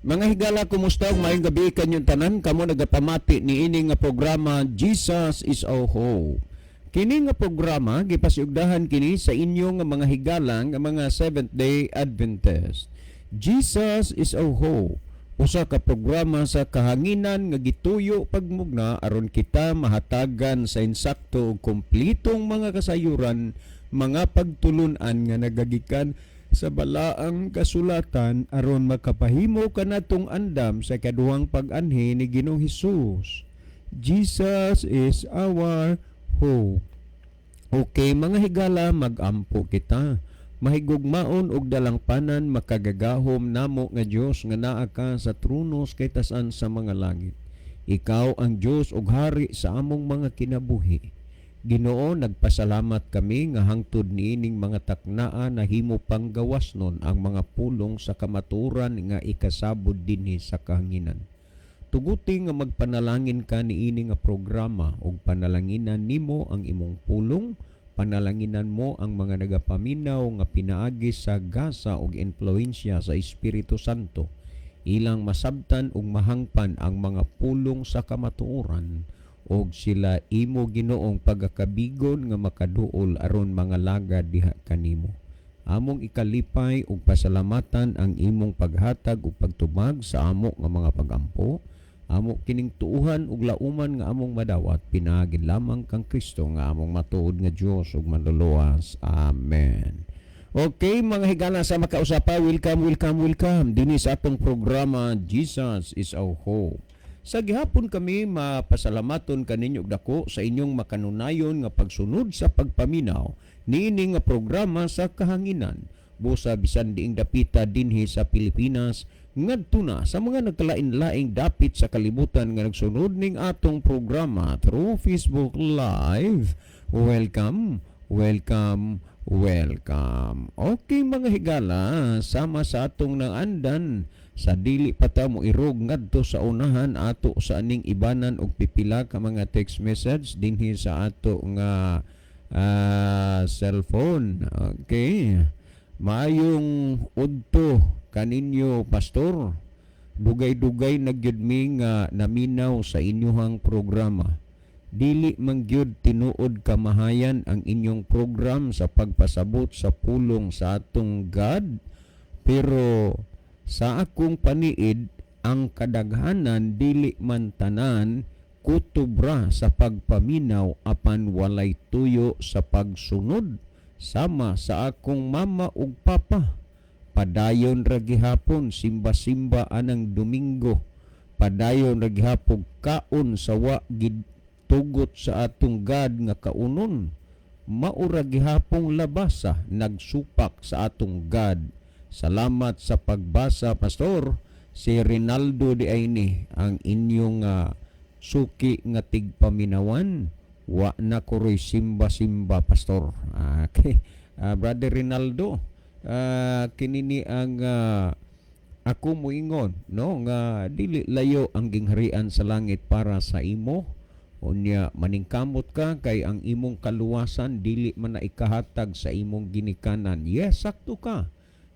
Mga higala, kumusta? Mayong gabi kanyong tanan. Kamo nagapamati ni ini nga programa Jesus is our hope. Kini nga programa gipasiugdahan kini sa inyong mga higala nga mga Seventh-day Adventist. Jesus is our hope. Usa ka programa sa kahanginan nga gituyo pagmugna aron kita mahatagan sa insakto ug kumplitong mga kasayuran, mga pagtulunan nga nagagikan sa balaang kasulatan aron makapahimo kanatong andam sa kaduhang pag-anhi ni Ginoong Hesus. Jesus is our hope. Okay, mga higala, magampo kita. Mahigugmaon og dalangpanan makagagahom namo nga Dios nga naa ka sa tronos kay tasan sa mga langit. Ikaw ang Dios ug hari sa among mga kinabuhi. Ginoo, nagpasalamat kami nga hangtod niining mga taknaa na himo pang gawasnon ang mga pulong sa kamaturan nga ikasabod dinhi sa kahanginan. Tuguti nga magpanalangin ka niini nga programa ug panalanginan nimo ang imong pulong, panalanginan mo ang mga nagapaminaw nga pinaagi sa gasa ug influensya sa Espiritu Santo. Ilang masabtan ug mahangpan ang mga pulong sa kamatuoran og sila imo Ginoong pagakabigon nga makaduol aron mga lagad diha kanimo. Among ikalipay ug pasalamatan ang imong paghatag ug pagtubag sa amo nga mga pagampo. Amo kining tuuhan ug lauman nga among madawat pinaagi lamang kang Kristo nga among matuod nga Dios ug manluluwas. Amen. Okay, mga higala sa makausapa, welcome dinhi sa atong programa Jesus is our hope. Sa gihapon kami mapasalamaton kaninyo dako sa inyong makanunayon nga pagsunod sa pagpaminaw niini nga programa sa kahanginan. Busa bisan diing dapita dinhi sa Pilipinas ngadto na sa mga nagkalain-laing dapit sa kalibutan nga nagsunod ning atong programa through Facebook Live. Welcome. Okay, mga higala, sama sa atong nangandan sa dili pa ta mo irog ngadto sa unahan ato sa aning ibanan og pipila ka mga text message dinhi sa ato nga cellphone. Okay. Maayong udto kaninyo, pastor. Dugay-dugay nagyud mi nga naminaw sa inyong programa. Dili man gyud tinuod kamahayan ang inyong program sa pagpasabot sa pulong sa atong God, pero sa akong paniid ang kadaghanan dili man tanan kutubra sa pagpaminaw apan walay tuyo sa pagsunod sama sa akong mama ug papa. Padayon ra gihapon simba-simba anang Domingo. Padayon ra gihapon kaon sa wa gid tugot sa atong God nga kaunon. Maura gihapong labasa nagsupak sa atong God. Salamat sa pagbasa, pastor. Si Rinaldo di ay ni ang inyong suki nga tigpaminawan. Wa na kuroy simba-simba, pastor. Okay. Brother Rinaldo, kinini ang ako moingon, no, nga dili layo ang gingharian sa langit para sa imo. Unya maningkamot ka kay ang imong kaluwasan dili man na ikahatag sa imong ginikanan. Yes, sakto ka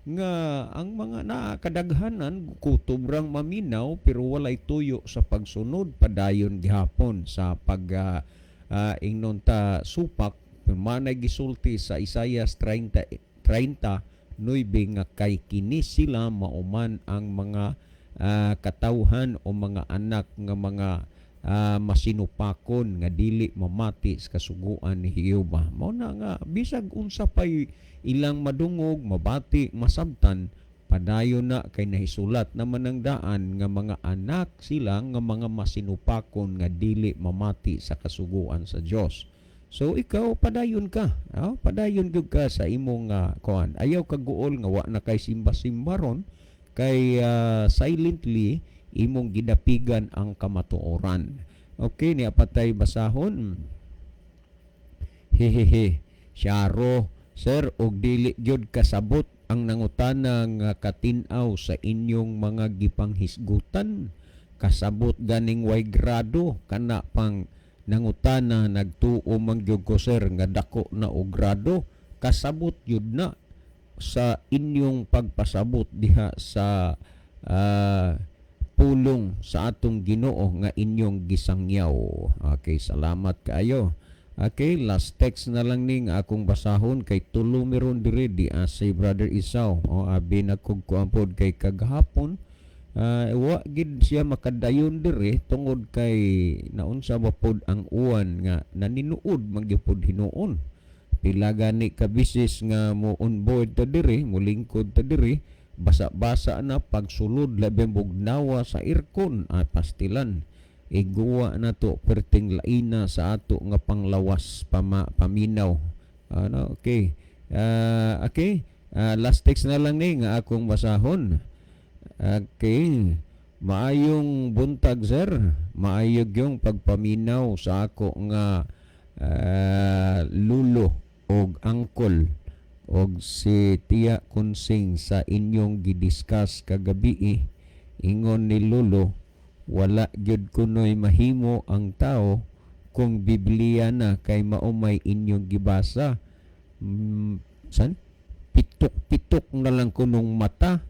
nga ang mga nakadaghanan kutobrang maminaw pero walay tuyo sa pagsunod. Padayon gihapon sa pag ingnon ta supak manay gisulti sa Isaias 30:9 nga kay kini sila mauman ang mga katawhan o mga anak nga mga masinupakon nga dili mamati sa kasuguan ni Jehova. Mao na nga bisag unsa pay ilang madungog, mabati, masabtan, padayon na kay nahisulat naman ang daan nga mga anak sila nga mga masinupakon nga dili mamati sa kasuguan sa Dios. So ikaw padayon ka, padayon gyud ka sa imong kuan. Ayaw ka guol nga wa na kay simba-simba ron kay silently imong gidapigan ang kamatuoran. Okay, ni apatay basahon. Hehehe. Syaro, sir, og dili gyud kasabot ang nangutana nga katinaw sa inyong mga gipanghisgutan. Kasabot ganing way grado kana pang nangutana nagtuo man gyud ko, sir, nga dako na og grado. Kasabot yun na sa inyong pagpasabot diha sa pulong sa atong Ginoo nga inyong gisangyaw. Okay, salamat kaayo. Okay, last text na lang ning akong basahon kay tulo meron diri di si Brother Isaw. Abi na kog kuampod kay kagahapon. Wa gid siya makadayon diri tungod kay naunsa ba pod ang uwan nga naninuod magyapod hinuon. Pila gani ka bisis nga mo on board ta diri, mo lingkod ta diri, basa-basa na pagsulod labi bugnawa sa aircon pastilan. Iguwa na to perting laina sa ato nga panglawas paminaw. Okay. Okay. Last text na lang ni nga akong basahon. Okay. Maayong buntag sir. Maayog yung pagpaminaw sa ako nga lulo og angkol og si Tia Kunsing sa inyong gidiscuss kagabi. Ingon ni Lulo, wala gyud kunoy mahimo ang tao kung Biblia na kay maumay inyong gibasa. San? Pitok-pitok na lang kunong mata.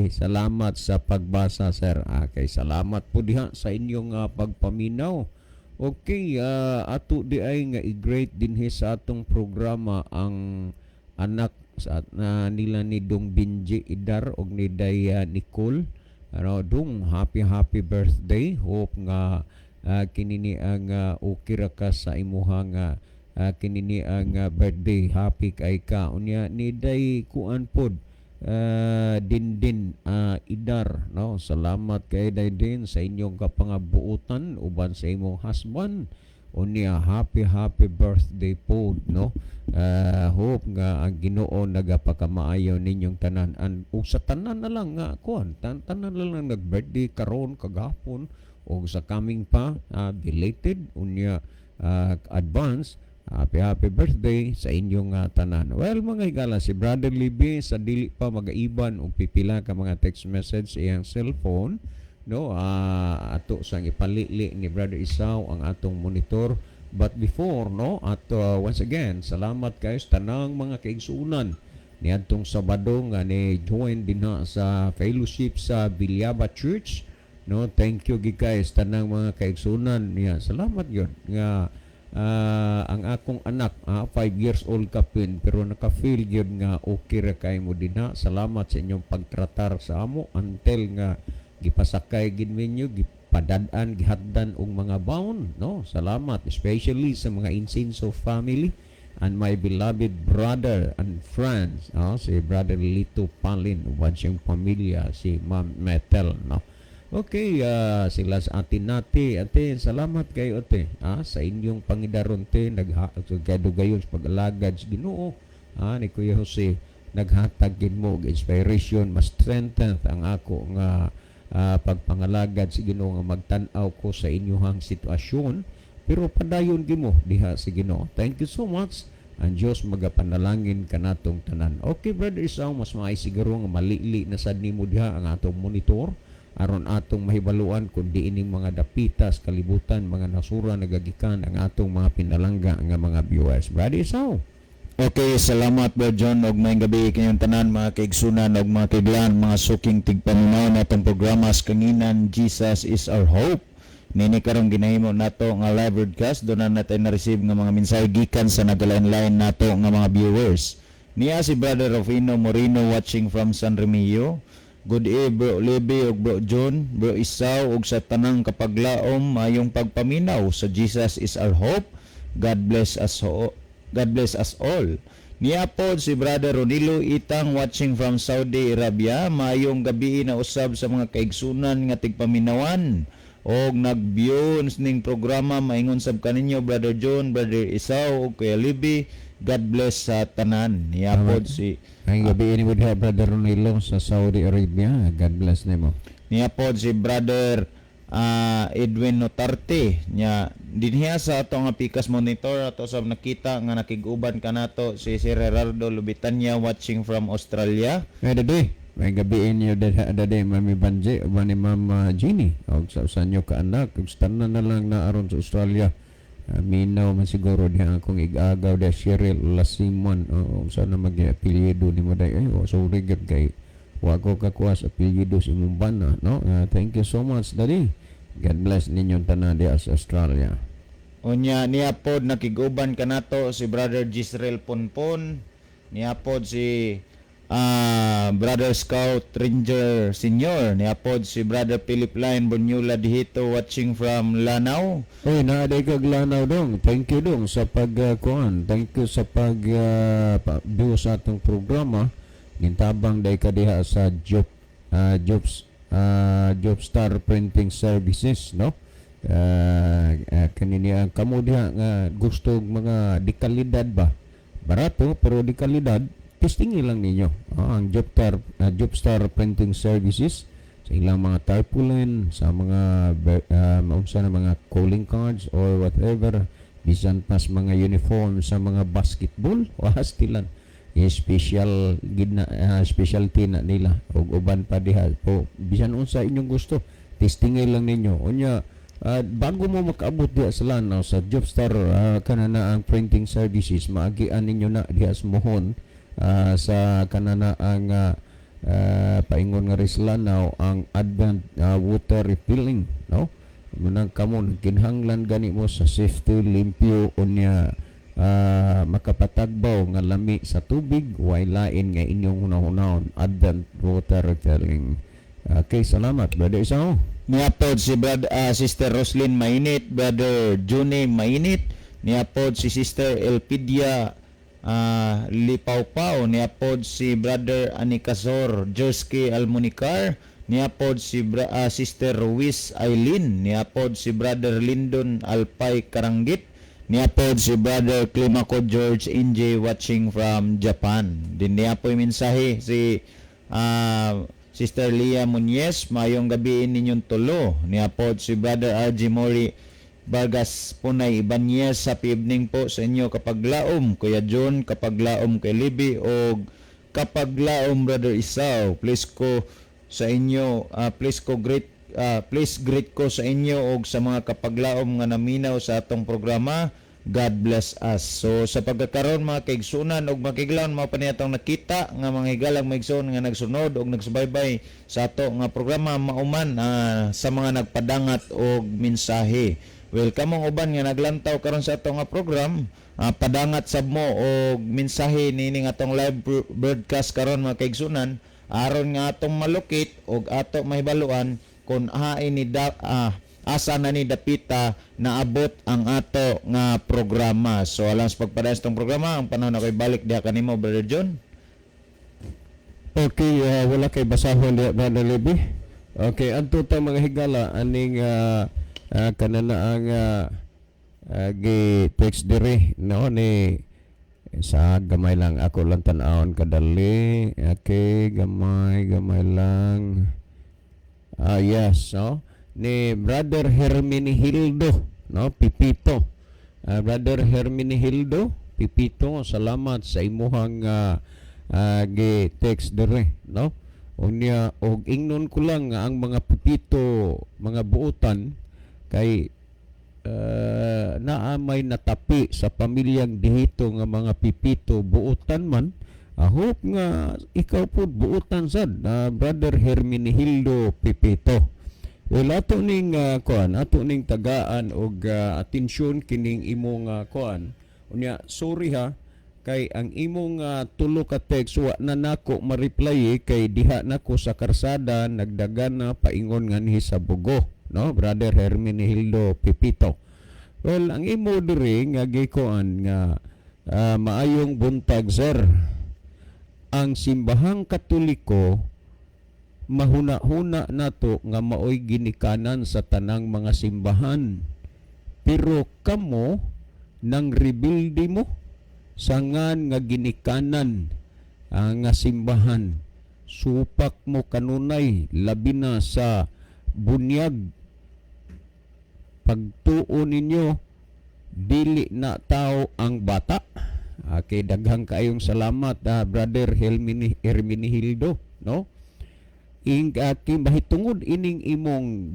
Salamat sa pagbasa, sir. Okay, salamat po diha sa inyong pagpaminaw. Okay, ato di ay nga i-great dinhi sa atong programa ang anak sa nila ni Dong Binji Idar og ni Daya Nicole. Dong, happy birthday. Hope nga kinini ang okay ra ka sa imuhang kinini ang birthday. Happy kay ka. Unya ni Day kuan pod Dindin Idar, no? Salamat kay Dindin sa inyong kapangabuutan uban sa imong husband. Unya happy birthday po, no? Hope nga ang Ginoo nagapakamaayo ninyong tanan ug sa tanan na lang nga kuan tanan na lang nag-birthday karon kagahapon o sa coming pa belated unya advance happy birthday sa inyong tanan. Well, mga higala, si Brother Libby sa dili pa magaiban og pipila ka mga text message sa iyang cellphone, no? Ato sang ipalili ni Brother Isaw ang atong monitor. But before, no, at once again, salamat kayo sa tanang mga kaigsuunan ni atong Sabado nga ni join din sa fellowship sa Villaba Church, no? Thank you guys tanang mga kaigsuunan niya. Salamat yun nga ang akong anak 5 years old ka pin pero naka-feel yun nga okay ra kay mo dinha. Salamat sa inyong pagtratar sa amo until nga gipasakay gid ninyo gipadad-an gihatdan og mga bound, no? Salamat especially sa mga Insenso family and my beloved brother and friends, no? Si Brother Lito Palin uban siyang pamilya, si Ma'am Metel, no? Okay, sila sa atin nati. Ate, salamat kayo ate. Sa inyong pangidaron te, naghadugayon sa pag-alagad sa Ginoo. Ni Kuya Jose, naghatagin mo inspiration, mas strengthen ang ako nga pagpangalagad sa Ginoo nga magtanaw ko sa inyong sitwasyon. Pero padayon gimo diha sa Ginoo. Thank you so much. Ang Diyos magapanalangin kanatong tanan. Okay, Brother Isaw, mas siguro nga malili na sad nimo diha ang atong monitor aron atong mahibaluan kung di ining mga dapitas kalibutan mga nasura nagagikan ang atong mga pinalangga nga mga viewers. Brother Isaw. Okay, salamat Brother John og maayong gabi kayong tanan mga kaigsunan og mga kaiglan, mga suking tigpaminaw natong programa sa kanginan Jesus is our hope. Nini karong ginahimo nato nga live broadcast do na natin na-receive nga mga mensahe gikan sa nagalain-lain nato nga mga viewers. Niya si Brother Rufino Moreno watching from San Remigio. Good evening, Bro Libby ug Bro John, Bro Isaw ug sa tanang kapaglaom mayong pagpaminaw sa Jesus is our hope. God bless us all. Niapod si Brother Ronilo Itang watching from Saudi Arabia. Mayong gabi na usab sa mga kaigsunan nga tigpaminawan og nag-view ning programa. Maingon sab kaninyo Brother John, Brother Isaw ug Kuya Libby. God bless sa tanan. Niapod si Ay gabi ni mo diha Brother Ronilo sa Saudi Arabia. God bless nimo. Niapod si Brother Edwin Notarte nya dinhiya sa ato nga pikas monitor ato sab nakita nga nakig-uban kanato si Gerardo Lubitanya watching from Australia. Ay dadi, may gabi niyo dadi Mami Banje uban ni Ma'am Jeannie og sa usan ka anak ug tanan na lang na aron sa Australia. Minaw man siguro diha akong ig-agaw da Cheryl Lasimon o sana mag-apelyido ni mo day ay sorry gud kay Wa ko kakuha sa apelyido sa imong bana, no? Thank you so much, Daddy. God bless ninyong tanan diha sa Australia. Unya niapod nakiguban kanato si Brother Gisrael Ponpon, niapod si Brother Scout Ranger Senior, niapod si Brother Philip Line Bonyula dihito watching from Lanao. Oy, naaday kag lanaw dong. Thank you dong sa pagkuan. Thank you sa pag sa atong programa. Gintabang day ka diha sa Jobstar Printing Services, no? Kanini ang kamo diha nga gusto mga dekalidad ba? Barato pero dekalidad, testingi lang ninyo. Ang Jobstar Printing Services sa ilang mga tarpaulin, sa mga maunsa na mga calling cards or whatever, bisan pas mga uniform sa mga basketball, wastilan. Special specialty na nila ug uban pa diha po bisan unsa inyong gusto, testingay lang ninyo. Unya bago mo makaabot diha sa Lanao sa Jobstar kanana ang printing services, maagian ninyo na diha sa Mohon sa kanana ang paingon nga rin sa Lanao ang advanced water refilling, no? Munang kamo kinhanglan gani mo sa safety, limpyo unya makapatagbaw nga lami sa tubig, way lain nga inyong hunahunahon advanced water refilling. Okay, salamat, Brother Isao. Niapod si Sister Roslyn Mainit, Brother June Mainit, niapod si Sister Elpidia Lipawpaw, niapod si Brother Anicasor Jersky Almunicar, niapod si Sister Ruiz Aileen, niapod si Brother Lindon Alpay Karanggit, niapod si Brother Climaco George NJ watching from Japan. Din niapoy mensahe si Sister Leah Muñez, mayong gabi ninyong tulo. Niapod si Brother RG Mori Vargas Punay Ibanez, happy evening po sa inyo kapag laom Kuya John, kapag laom kay Libby o kapag laom Brother Isaw. Please ko sa inyo, please greet ko sa inyo o sa mga kapaglaom nga naminaw sa atong programa. God bless us. So sa pagkakaroon mga kaigsunan og makiglaon mao pa niyatong nakita nga mga higalang maigsoon nga nagsunod og nagsubaybay sa ato nga programa mauman sa mga nagpadangat og mensahe. Welcome ang uban nga naglantaw karon sa ato nga program, padangat sab mo og mensahe nining atong live broadcast karon mga kaigsunan aron nga atong malukit og ato mahibaluan kung hain ni asa na ni dapita na abot ang ato nga programa. So alang sa pagpadayon sa itong programa, ang panahon na ko'y balik diha kanimo, Brother John. Okay, wala kay basahon diha, Brother Libby. Okay, adto ta mga higala aning kanana ang gi-text diri, no, ni sa gamay lang ako lang tan-awon kadali. Okay, gamay lang. Yes, no? Ni Brother Hermenegildo, no, Pipito. Brother Hermenegildo Pipito, salamat sa imuhang gi-text dire, no? Unya og ingnon ko lang nga ang mga pipito, mga buotan kay naamay natapi sa pamilyang dihito nga mga pipito buotan man. I hope nga ikaw po buotan sad, Brother Hermenegildo Pipito. Well, ato ning tagaan og atensyon kining imong kuan. Unya, sorry ha, kay ang imong tulo ka text wa na nako ma-reply kay diha nako sa karsada nagdagan na paingon nganhi sa bugo, no, Brother Hermenegildo Pipito. Well, ang imo diri nga gikuan nga maayong buntag, sir. Ang simbahang Katoliko mahuna-huna nato nga maoy ginikanan sa tanang mga simbahan. Pero kamo nang rebuildi mo sangan nga ginikanan nga simbahan. Supak mo kanunay labi na sa bunyag. Pagtuo ninyo dili na tao ang bata. Okay, daghang kaayong salamat, Brother Hermenegildo, no? Bahitungod ining imong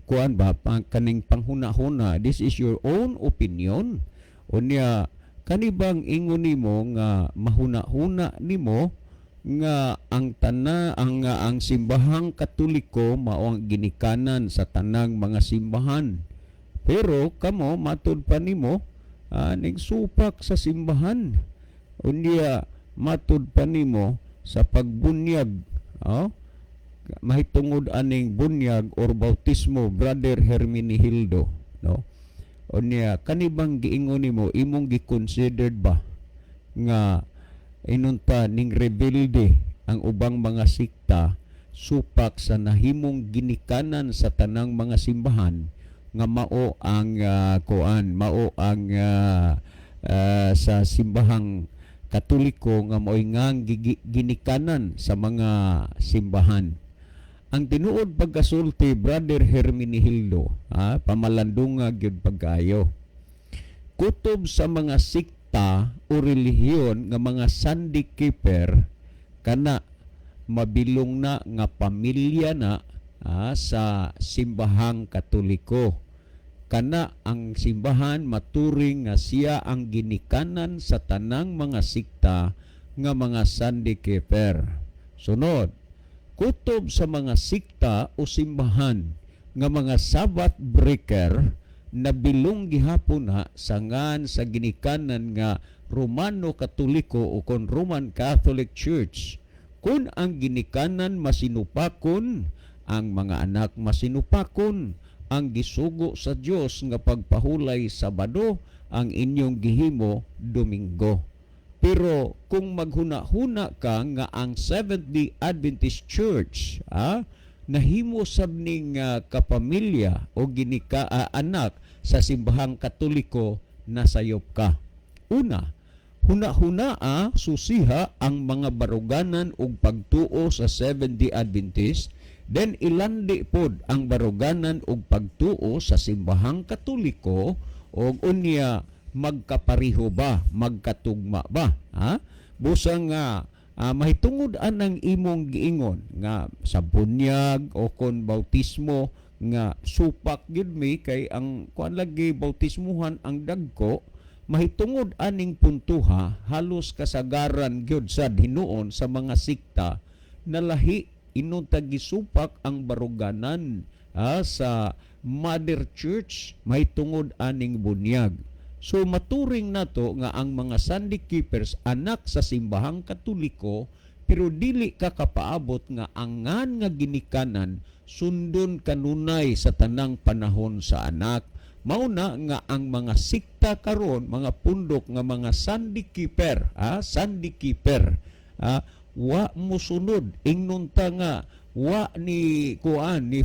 kuan ba kaning panghuna-huna, this is your own opinion. Unya kanibang ingon nimo nga mahuna-huna nimo nga ang simbahang Katoliko mao ang ginikanan sa tanang mga simbahan. Pero kamo matud pa nimo nigsupak sa simbahan. Unya matud pa nimo sa pagbunyag, mahitungod aning bunyag or bautismo, Brother Hermenegildo, no? Unya kanibang giingon nimo imong gi-considered ba nga inunta ning rebelde ang ubang mga sikta supak sa nahimong ginikanan sa tanang mga simbahan nga mao ang sa simbahang Katoliko nga mao'y ngang ginikanan sa mga simbahan. Ang tinuod pagkasulti, Brother Hermenegildo, pamalandunga gyud pagkayo. Kutob sa mga sikta o relihiyon nga mga Sunday keeper kana mabilong na nga pamilya na sa simbahang Katoliko. Kana ang simbahan maturing nga siya ang ginikanan sa tanang mga sikta nga mga Sunday keeper. Sunod, kutob sa mga sikta o simbahan nga mga Sabbath breaker na bilong gihapon na sangan sa ginikanan nga Romano Katoliko o kon Roman Catholic Church. Kung ang ginikanan masinupakon, ang mga anak masinupakon, ang gisugo sa Dios nga pagpahulay Sabado, ang inyong gihimo Domingo. Pero kung maghuna-huna ka nga ang Seventh-day Adventist Church, nahimo sab ning kapamilya o anak sa simbahang Katoliko, nasayop ka. Una, huna-huna susiha ang mga baruganan og pagtuo sa Seventh-day Adventist. Then ilandi pod ang baruganan og pagtuo sa simbahang Katoliko og unya magkapariho ba, magkatugma ba? Busa nga mahitungod anang imong giingon nga sa bunyag o kon bautismo nga supak gyud mi kay ang kuan lagi bautismuhan ang dagko, mahitungod aning puntuha halos kasagaran gyud sad hinuon sa mga sikta na lahi inunta gisupak ang baruganan sa Mother Church mahitungod aning bunyag. So maturing nato nga ang mga Sunday keepers anak sa simbahang Katoliko pero dili ka kapaabot nga angan nga ginikanan sundon kanunay sa tanang panahon sa anak. Mauna nga ang mga sikta karon, mga pundok nga mga Sunday keeper, wa musunod ingnunta nga wa ni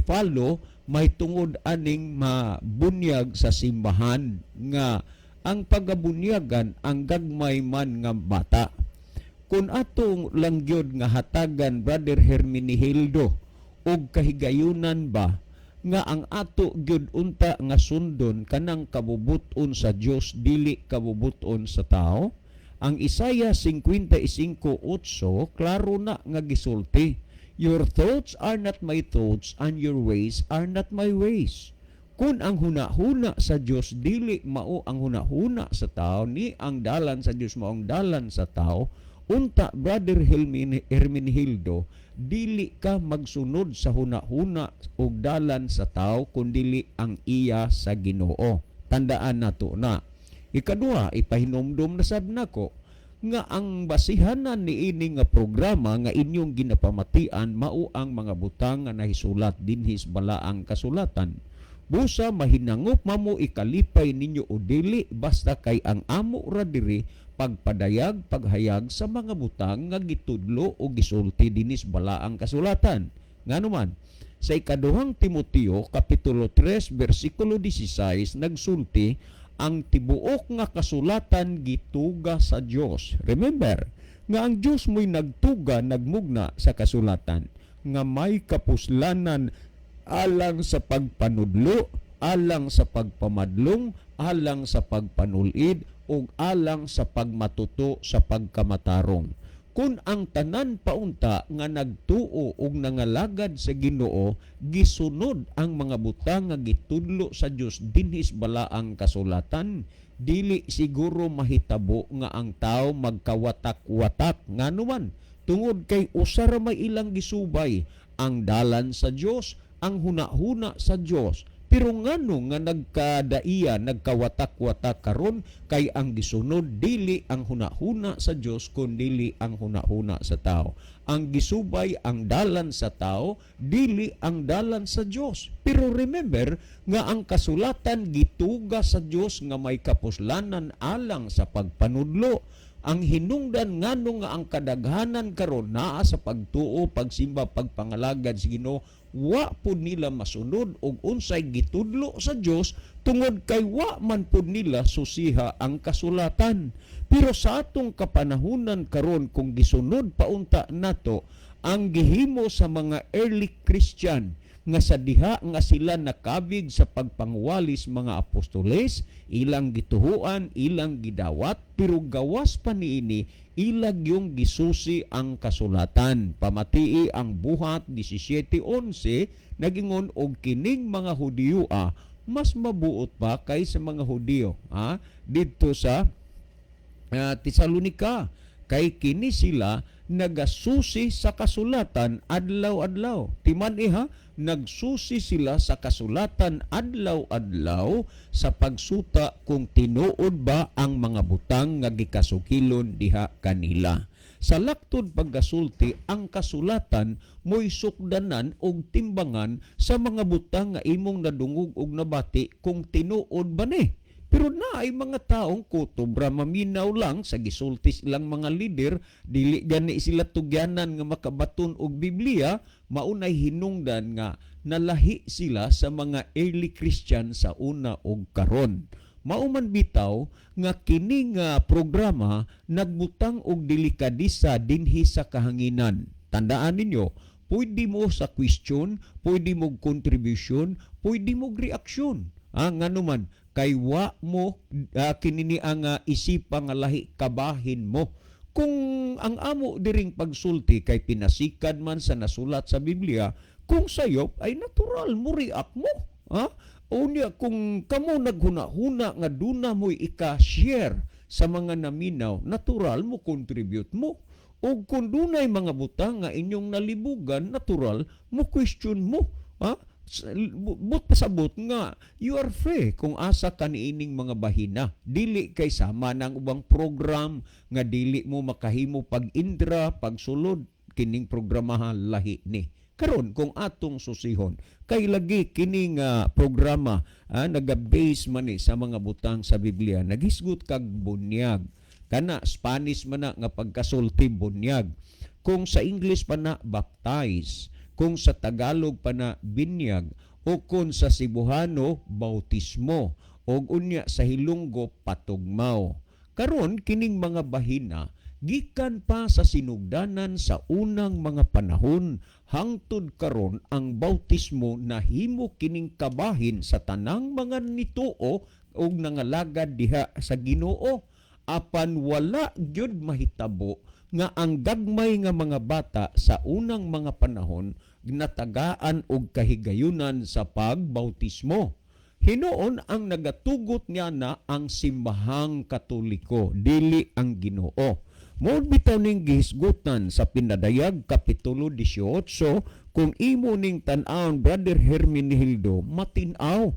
follow mahitungod aning mabunyag sa simbahan nga ang pagabunyagan ang gagmay man nga bata. Kung atong lang gyud nga hatagan, Brother Hermenegildo, og kahigayunan ba nga ang ato gyud unta nga sundon kanang kabubuton sa Dios dili kabubuton sa tao? Ang Isaiah 55:8 klaro na nga gisulti, your thoughts are not my thoughts and your ways are not my ways. Kung ang hunahuna sa Dios dili mao ang hunahuna sa tao, ni ang dalan sa Dios mao ang dalan sa tao, unta Brother Hermenegildo, dili ka magsunod sa hunahuna ug dalan sa tao kundi ang iya sa Ginoo. Tandaan nato na. Ikaduha, ipahinomdom na sad nako nga ang basihanan niini nga programa nga inyong ginapamatian mao ang mga butang nga nahisulat dinhis balaang kasulatan. Busa mahinangop mamo ikalipay ninyo o dili basta kay ang amo ra diri pagpadayag paghayag sa mga butang nga gitudlo o gisulti dinhis balaang kasulatan. Nganuman sa ikaduhang Timoteo kapitulo 3 bersikulo 16 nagsulti, ang tibuok nga kasulatan gituga sa Dios. Remember, nga ang Dios mo'y nagtuga, nagmugna sa kasulatan, nga may kapuslanan alang sa pagpanudlo, alang sa pagpamadlong, alang sa pagpanulid, o alang sa pagmatuto sa pagkamatarong. Kung ang tanan paunta nga nagtuo og nangalagad sa Ginoo, gisunod ang mga butang nga gitudlo sa Dios dinhis balaang kasulatan, dili siguro mahitabo nga ang tao magkawatak-watak nganuman tungod kay usa ra may ilang gisubay ang dalan sa Dios, ang hunahuna sa Dios. Pero ngano nga nagkadaiya, nagkawatak-watak karon kay ang gisunod dili ang hunahuna sa Dios kun dili ang hunahuna sa tao. Ang gisubay ang dalan sa tao, dili ang dalan sa Dios. Pero remember nga ang kasulatan gituga sa Dios nga may kapuslanan alang sa pagpanudlo. Ang hinungdan ngano nga ang kadaghanan karon naa sa pagtuo, pagsimba, pagpangalagad sa Ginoo, wa pud nila masunod og unsay gitudlo sa Dios tungod kay wa man pud nila susiha ang kasulatan. Pero sa atong kapanahunan karon kung gisunod paunta nato ang gihimo sa mga early Christian nga sa diha nga sila nakabig sa pagpanguwalis mga apostoles, ilang gituhuan, ilang gidawat, pero gawas pa niini, ilag yung gisusi ang kasulatan. Pamatii ang buhat 17:11, nagingon og kining mga Hudiyo mas mabuot pa kay sa mga Hudiyo dito sa Tesalonika. Kay kini sila nagasusi sa kasulatan adlaw-adlaw. Timan nagsusi sila sa kasulatan adlaw-adlaw sa pagsuta kung tinuod ba ang mga butang nga gikasukilon diha kanila. Sa laktod paggasulti, ang kasulatan mo'y sukdanan og timbangan sa mga butang nga imong nadungog og nabati kung tinuod ba ni. Pero na ay mga taong kutubra maminaw lang sa gisultis ilang mga leader, dili gani sila tugyanan nga makabaton og Biblia, maunay hinungdan nga nalahi sila sa mga early Christian sa una og karon. Mauman bitaw nga kini nga programa nagbutang og delikadisa dinhi sa kahanginan. Tandaan ninyo, pwede mo sa question, pwede mo contribution, pwede mo reaksyon. Ngano man kay wa mo kinini ang isipa nga lahi kabahin mo. Kung ang amo diring pagsulti kay pinasikad man sa nasulat sa Biblia, kung sayop ay natural mo react mo. Unya kung kamo naghuna-huna nga duna mo'y ika-share sa mga naminaw, natural mo contribute mo. O kung dunay mga butang nga inyong nalibugan, natural mo question mo. But pasabot nga you are free kung asa kaniining mga bahina, dili kay sama ng ubang program nga dili mo makahimo pag-indra, pagsulod kining programahan lahi ni. Karon kung atong susihon kay lagi kining programa naga-base man ni sa mga butang sa Biblia, nagisgot kag bunyag kana Spanish man na nga pagkasulti bunyag, kung sa English pa na baptize, kung sa Tagalog pa na binyag, o kung sa Cebuano bautismo, o unya sa Hilonggo patugmaw. Karon kining mga bahina gikan pa sa sinugdanan sa unang mga panahon hangtod karon ang bautismo nahimo kining kabahin sa tanang mga nituo og nangalagad diha sa Ginoo, apan wala gyud mahitabo nga ang gagmay nga mga bata sa unang mga panahon gnatagaan og kahigayunan sa pagbautismo. Hinoon ang nagatugot niya na ang simbahang Katoliko, dili ang Ginoo. Maud bitaw ning gihisgutan sa Pinadayag Kapitulo 18, kung imo ning tan-awon Brother Hermenegildo, matinaw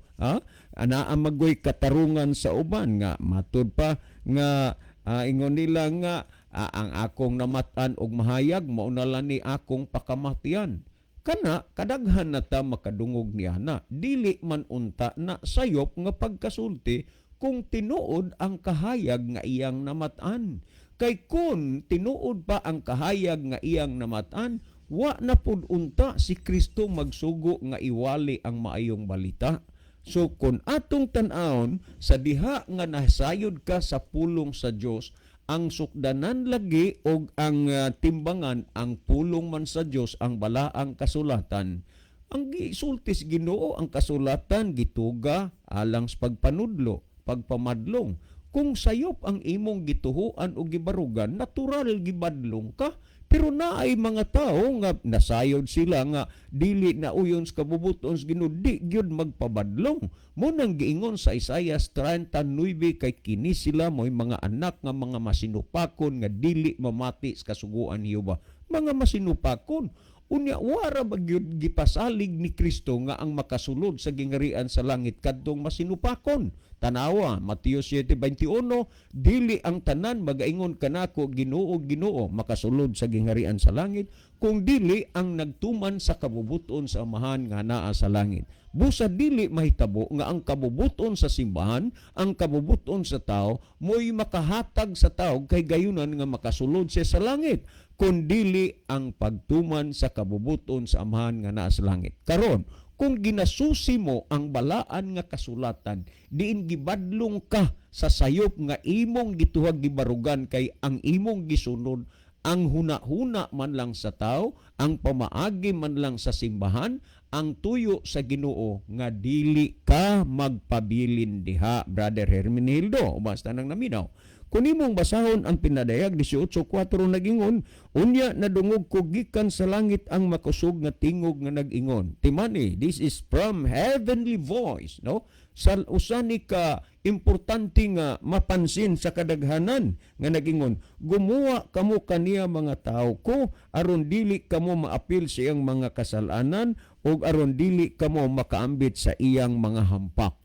ana magoy katarungan sa uban nga matud pa nga ingon nila nga ang akong namatan og mahayag mao na lang ni akong pakamatian. Kana kadaghan na ta makadungog niya na dili man unta na sayop nga pagkasulti kung tinuod ang kahayag nga iyang namatan. Kay kun tinuod pa ang kahayag nga iyang namatan, wa na pud unta si Kristo magsugo nga iwali ang maayong balita. So kung atong tan-awon sa diha nga nasayod ka sa pulong sa Dios, ang sukdanan lagi og ang timbangan ang pulong man sa Dios, ang balaang kasulatan. Ang gisultis Ginoo ang kasulatan gituga alang sa pagpanudlo, pagpamadlong. Kung sayop ang imong gituhuan o gibarugan, natural gibadlong ka. Pero naay mga tao nga nasayod sila nga dili na uyon sa kabubuton sa Ginoo, di gyud magpabadlong. Mo nang giingon sa Isaias 39 kay kini sila mo'y mga anak nga mga masinupakon nga dili mamati sa kasuguan ni Jehova. mga masinupakon. Unya wara bagyud gipasalig ni Kristo nga ang makasulod sa gingarian sa langit kadtong masinupakon. Tanawa, Mateo 7:21, dili ang tanan magaingon kanako Ginoo, Ginoo, makasulod sa gingarian sa langit, kung dili ang nagtuman sa kabubuton sa Amahan nga naa sa langit. Busa dili mahitabo nga ang kabubuton sa simbahan, ang kabubuton sa tao, mo'y makahatag sa tao kay gayunan nga makasulod siya sa langit, kundili ang pagtuman sa kabubuton sa Amahan nga naa sa langit. Karon, kung ginasusi mo ang balaan nga kasulatan, diin gibadlong ka sa sayop nga imong gituhag gibarugan kay ang imong gisunod ang huna-huna man lang sa tao, ang pamaagi man lang sa simbahan, ang tuyo sa Ginoo nga dili ka magpabilin diha, Brother Hermenildo, basta nang naminaw. Kung imong basahon ang pinadayag 18:4 nagingon, unya nadungog ko gikan sa langit ang makusog nga tingog nga nagingon. Timani, this is from heavenly voice, no? Sa usani ka importante nga mapansin sa kadaghanan nga nagingon, gumawa kamo kaniya mga tao ko aron dili kamo maapil sa iyang mga kasalanan o aron dili kamo makaambit sa iyang mga hampak.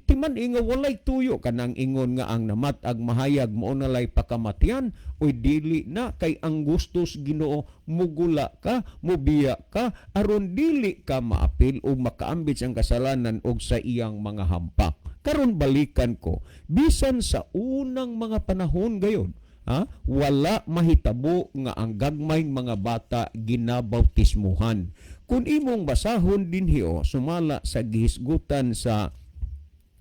Timan nga walay tuyo kanang ingon nga ang namatag mahayag mo nalay pakamatyan o dili na kay ang gustos Ginoo mugula ka, mubiya ka aron dili ka maapil o makaambit ang kasalanan og sa iyang mga hampak. Karon balikan ko, bisan sa unang mga panahon gayon, wala mahitabo nga ang gagmayng mga bata ginabautismuhan. Kung imong basahon dinhi sumala sa gihisgutan sa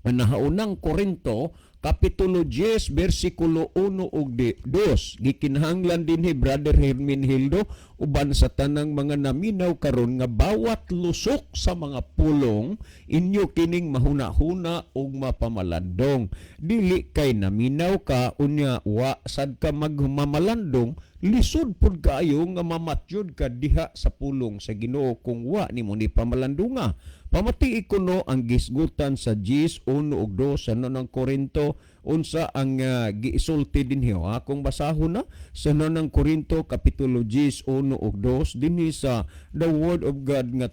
nahaunang Korinto, Kapitulo 10, versikulo 1 ug 2. Gikinahanglan din ni Brother Hermenildo uban sa tanang mga naminaw karon nga bawat lusok sa mga pulong inyo kining mahuna-huna ug mapamalandong. Dili kay naminaw ka unya wa sad ka magmamalandong, lisod pud kaayo nga mamatyod ka diha sa pulong sa Ginoo kung wa nimo ni pamalandunga. Pamati ikuno ang gisgutan sa 10:1 ug 2 sa ng Korinto unsa ang giisulti dinhi kung basahon na sa ng Korinto kapitulo 10:1 ug 2 dinhi sa The Word of God nga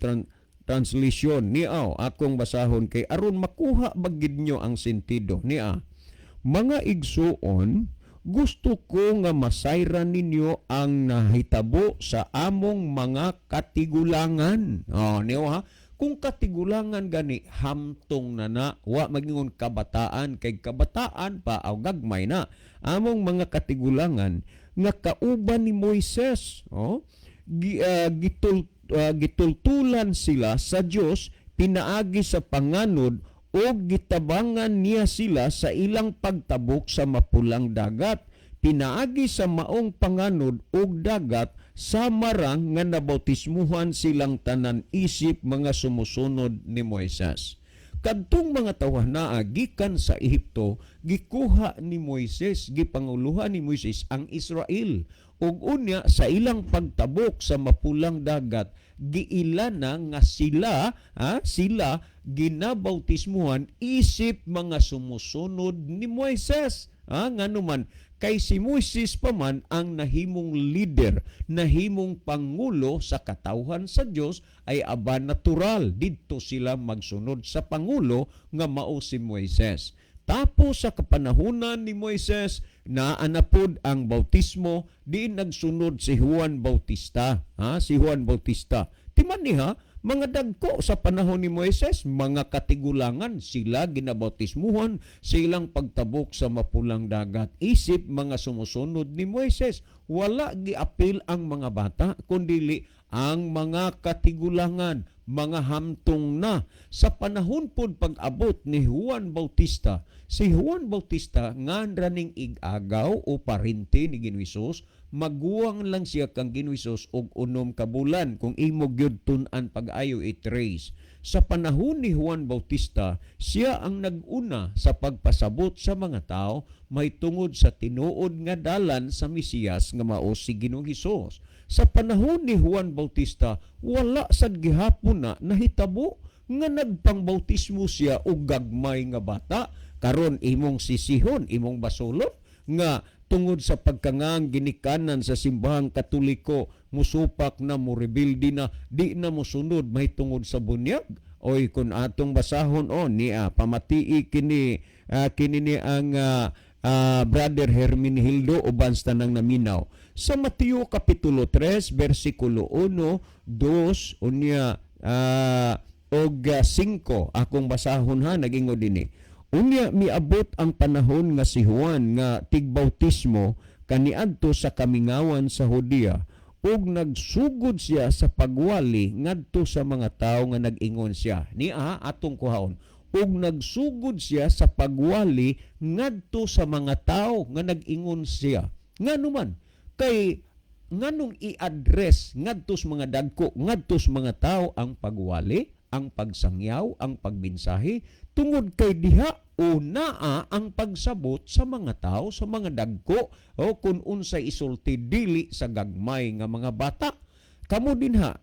translation niya akong basahon kay aron makuha bagid nyo ang sentido niya. Mga igsuon, gusto ko nga masayran ninyo ang nahitabo sa among mga katigulangan. Niyo kung katigulangan gani hamtong na wa magingon kabataan kay kabataan pa aw gagmay na among mga katigulangan nga kauban ni Moises gitultulan sila sa Dios pinaagi sa panganod o gitabangan niya sila sa ilang pagtabok sa mapulang dagat pinaagi sa maong panganod og dagat sa marang nga nabautismuhan silang tanan isip mga sumusunod ni Moises. Kadtong mga tawhanaa gikan sa Ehipto, gikuha ni Moises, gipanguluhan ni Moises ang Israel. Ug unya sa ilang pagtabok sa mapulang dagat, giilana nga sila ginabautismuhan isip mga sumusunod ni Moises. Nganuman kay si Moises pa man ang nahimong leader, nahimong pangulo sa katawhan sa Dios ay aba natural didto sila magsunod sa pangulo nga mao si Moises. Tapos sa kapanahunan ni Moises naanapod ang bautismo, di nagsunod si Juan Bautista, si Juan Bautista. Timan niya mga dagko sa panahon ni Moises, mga katigulangan sila ginabautismuhan silang pagtabok sa mapulang dagat. Isip mga sumusunod ni Moises, wala giapil ang mga bata kundili ang mga katigulangan, mga hamtong na. Sa panahon pod pag-abot ni Juan Bautista, si Juan Bautista nga raning igagaw o parinti ni Ginoong Hesus, maguwang lang siya kang Ginoong Hesus og 6 ka bulan kung imo gyud tun-an pag-ayo i-trace. Sa panahon ni Juan Bautista, siya ang nag-una sa pagpasabot sa mga tao may tungod sa tinuod nga dalan sa Mesiyas nga mao si Ginoong Hesus. Sa panahon ni Juan Bautista, wala sad gihapon na nahitabo nga nagpangbautismo siya og gagmay nga bata. Karon imong sisihon, imong basulon nga tungod sa pagkangang ginikanan sa simbahang Katoliko, musupak na, murebildi na, di na musunod may tungod sa bunyag. Oy, kung atong basahon niya pamatii kini ni ang Brother Hermenegildo uban sa tanang naminaw. Sa Mateo Kapitulo 3, versikulo 1, 2, unya og 5, akong basahon ha, nagingod dinhi. Unya miabot ang panahon nga si Juan nga tigbautismo kaniadto sa kamingawan sa Judea, ug nagsugod siya sa pagwali ngadto sa mga tawo nga nag-ingon siya. Niya atong kuhaon. Ug nagsugod siya sa pagwali ngadto sa mga tawo nga nag-ingon siya. Nganuman kay nganong i-address ngadto sa mga dagko, ngadto sa mga tawo ang pagwali, ang pagsangyaw, ang pagmensahe tungod kay diha o naa ang pagsabot sa mga tao, sa mga dagko, o kung unsay isulti dili sa gagmay nga mga bata. Kamo din ha,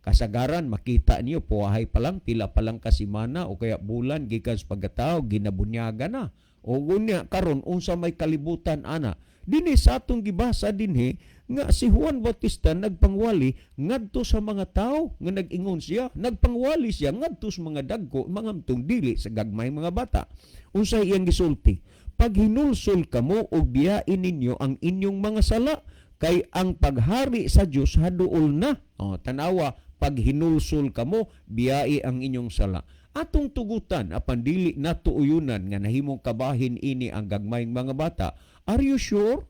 kasagaran makita niyo puwahay pa lang, pila pa lang kasimana o kaya bulan gikan sa pagkatao ginabunyaga na. O unya karon unsa may kalibutan ana. Dinhi sa atong gibasa dinhi nga si Juan Bautista nagpangwali ngadto sa mga tao nga nag-ingon siya, nagpangwali siya ngadto sa mga dagko, mga mtong dili sa gagmay mga bata. Unsay iyang gisulti? Pag hinulsol kamo og biyain ninyo ang inyong mga sala, kay ang paghari sa Dios haduol na. Tanawa, pag hinulsol kamo, biyai ang inyong sala. Atong tugutan apan dili nato uyunan nga nahimong kabahin ini ang gagmayng mga bata. Are you sure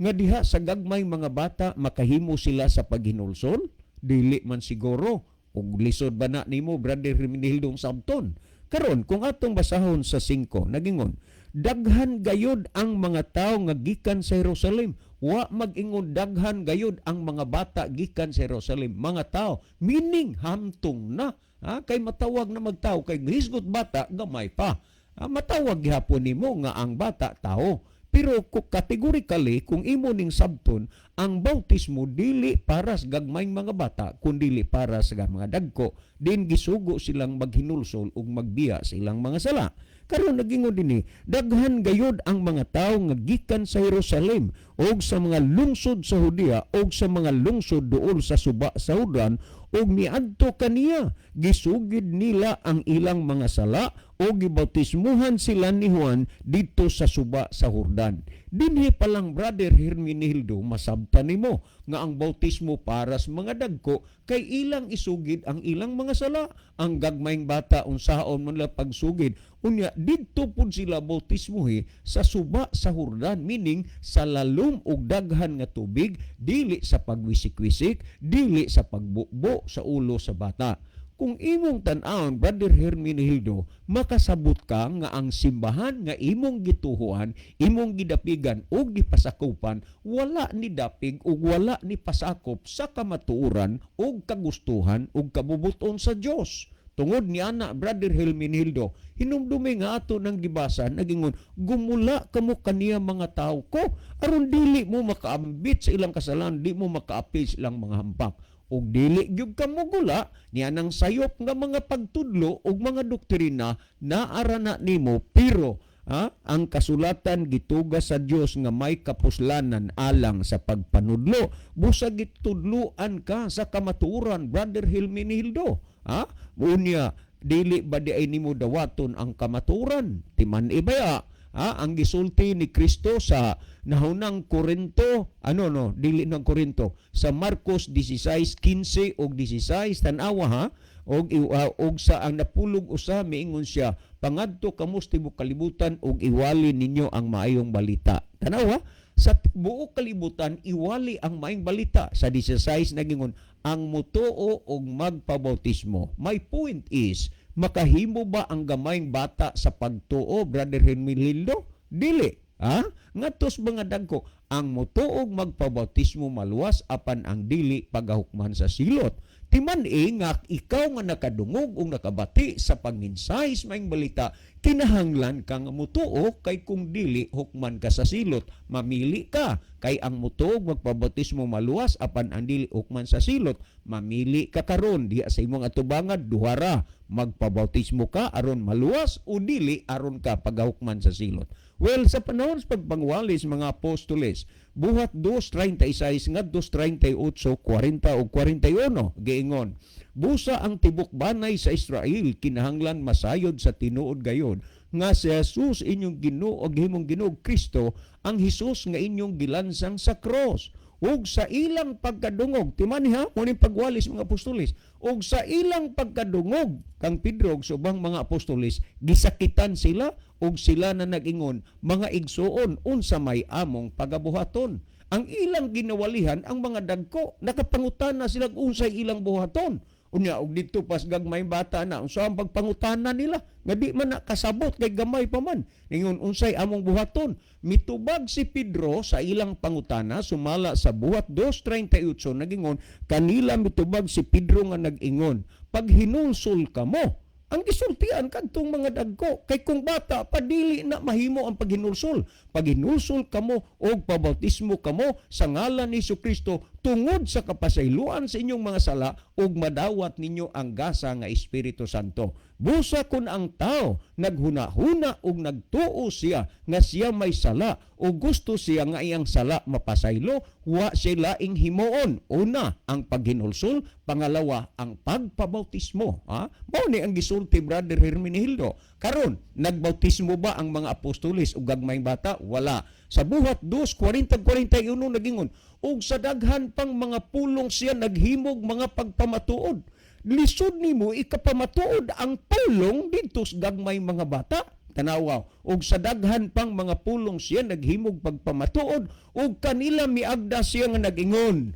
nga diha sa gagmayng mga bata makahimo sila sa paghinulsol? Dili man siguro. Ug lisod ba na nimo, Brother Hermenegildo sabton? Karon kung atong basahon sa 5, nagingon, daghan gayod ang mga tawo nga gikan sa Jerusalem. Wa mag-ingon daghan gayod ang mga bata gikan sa Jerusalem. Mga tawo, meaning hamtong na. Kay matawag na magtawo, kay hisgot bata, gamay pa. Matawag gihapon nimo nga ang bata tao. Pero categorically, kung imo ning sabton, ang bautismo dili para sa gagmayng mga bata, kundi para sa mga dagko, din gisugo silang maghinulsol ug magbiya sa ilang mga sala. Karon nagingon dinhi, daghan gayod ang mga tawo nga gikan sa Jerusalem ug sa mga lungsod sa Judea ug sa mga lungsod duol sa suba sa Jordan, ug niadto kaniya, gisugid nila ang ilang mga sala o gibautismuhan sila ni Juan dito sa suba sa Jordan. Dinhi pa lang, Brother Hermenegildo, masabtan nimo nga ang bautismo para sa mga dagko kay ilang isugid ang ilang mga sala. Ang gagmayng bata unsaon man la pagsugid, unya didto pud sila bautismuhi sa suba sa Jordan, meaning sa lalom ug daghan nga tubig, dili sa pagwisik-wisik, dili sa pagbukbo sa ulo sa bata. Kung imong tan-awon, Brother Hermenegildo, makasabot ka nga ang simbahan nga imong gituhuan, imong gidapigan ug gipasakupan, wala ni dapig ug wala ni pasakop sa kamatuoran ug kagustuhan ug kabubuton sa Dios. Tungod ni ana, Brother Hermenegildo, hinumdumi nga ato ng gibasa, nagingon, gumula kamo kaniya mga tao ko, aron dili mo makaambit sa ilang kasalanan, di mo makaapi sa ilang mga hampak. Ug dili gyud kamo gula niya nang sayop nga mga pagtudlo ug mga doktrina naara na nimo, pero ang kasulatan gitugas sa Dios nga may kapuslanan alang sa pagpanudlo. Busa gitudloan ka sa kamatuoran, Brother Hermenegildo. Unya dili ba di ay nimo dawaton ang kamatuoran? Timan ibaya. Ang gisulti ni Kristo sa nahunang Korinto, dili ng Korinto, sa Marcos 16:15 og 16, tanawa og sa ang napulog usa miingon siya, pangadto kamo sa tibuok kalibutan og iwali ninyo ang maayong balita. Tanawa, sa buok kalibutan iwali ang maayong balita. Sa 16 nagingon, ang mutuo og magpabautismo. My point is, makahimo ba ang gamayng bata sa pagtuo, Brother Hermenegildo? Dili. Ngatos mga dagko, ang mutuog magpabautismo maluwas apan ang dili pagahukman sa silot. Timan nga ikaw nga nakadungog o nakabati sa pagminsay sa maayong balita, kinahanglan ka nga mutuo, kay kung dili hukman ka sa silot, mamili ka. Kay ang mutuog magpabautismo maluwas apan ang dili hukman sa silot, mamili ka karon diha sa imong atubangan, duhara, magpabautismo ka aron maluwas o dili aron ka pagahukman sa silot. Well, sa panahon sa pagpangwalis mga apostoles, buhat 2:36 ngadto 38, 40 o 41 giingon. Busa ang tibok banay sa Israel kinahanglan masayod sa tinuod gayon nga si Jesus inyong Ginoo og himong Ginoo Kristo ang Hesus nga inyong gilansang sa cross. Ug sa ilang pagkadungog, timan ha, muning pagwalis mga apostoles, ug sa ilang pagkadungog kang Pedro ug subang mga apostoles, gisakitan sila ug sila na nag-ingon, mga igsuon unsa may among pagabuhaton. Ang ilang ginawalihan ang mga dagko, nakapangutana sila unsay ilang buhaton. Unya og dito pas gagmay bata na unsa ang pagpangutana nila nga di man nakasabot kay gamay pa man ningon unsay among buhaton. Mitubag si Pedro sa ilang pangutana sumala sa buhat 2:38 nagingon kanila mitubag si Pedro nga nag-ingon pag hinulsol kamo ang gisultian kadtong mga dagko kay kung bata padili na mahimo ang paghinulsol. Pag hinulsol kamo og pabautismo kamo sa ngalan ni Jesucristo tungod sa kapasayloan sa inyong mga sala ug madawat ninyo ang gasa nga Espiritu Santo. Busa kun ang tao naghuna-huna ug nagtuo siya nga siya may sala o gusto siya nga iyang sala mapasaylo, wa sila ing himuon. Una, ang paghinulsol, pangalawa, ang pagpabautismo. Mao ni ang gisulti Brother Hermenegildo. Karon, nagbautismo ba ang mga apostoles ug gagmayng bata? Wala. Sa buhat 2:40-41 nagingon, ug sa daghan pang mga pulong siya naghimog mga pagpamatuod. Lisod nimo ikapamatuod ang pulong dito sa gagmay mga bata. Tanawaw, og sa daghan pang mga pulong siya naghimog pagpamatuod ug kanila miagda siya nga nag-ingon,